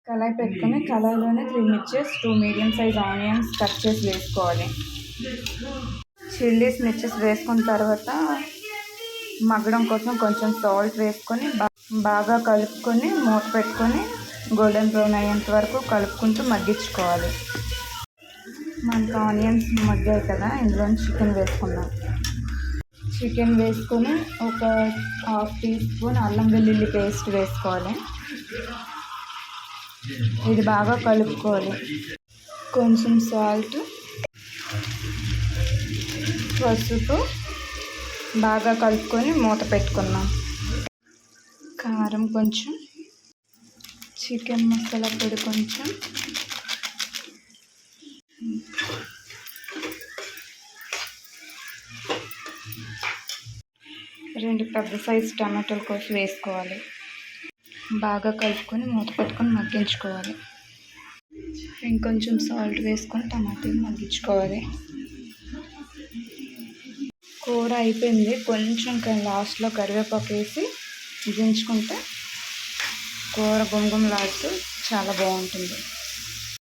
కళాయి పెట్టుకొని కళాయిలోనే 3 మిర్చెస్ 2 medium size onions cut చేసి వేసుకోవాలి. చిల్లీస్ మిర్చెస్ వేసుకున్న తర్వాత మగ్గడం కోసం కొంచెం సాల్ట్ వేసుకొని బాగా కలుపుకొని మూత పెట్టుకొని గోల్డెన్ బ్రౌన్ అయ్యేంత వరకు కలుపుకుంటూ మగ్గించుకోవాలి. మనకు ఆనియన్స్ మగ్గాయి కదా, ఇందులో చికెన్ వేసుకుందాం. చికెన్ వేసుకొని ఒక 1/2 టీ స్పూన్ అల్లం వెల్లుల్లి పేస్ట్ వేసుకోవాలి. ఇది బాగా కలుపుకోవాలి. కొంచెం సాల్ట్, పసుపు బాగా కలుపుకొని మూత పెట్టుకుందాం. కారం కొంచెం, చికెన్ మసాలా పొడి కొంచెం, రెండు పెద్ద సైజు టమాటాలు కోసి వేసుకోవాలి. బాగా కలుపుకొని మూత పెట్టుకొని మగ్గించుకోవాలి. ఇంకొంచెం సాల్ట్ వేసుకొని టమాటాలు మగ్గించుకోవాలి. కూర అయిపోయింది. కొంచెం లాస్ట్లో కరివేపాకు వేసి దించుకుంటే కూర గుమగుమలాడుతూ చాలా బాగుంటుంది.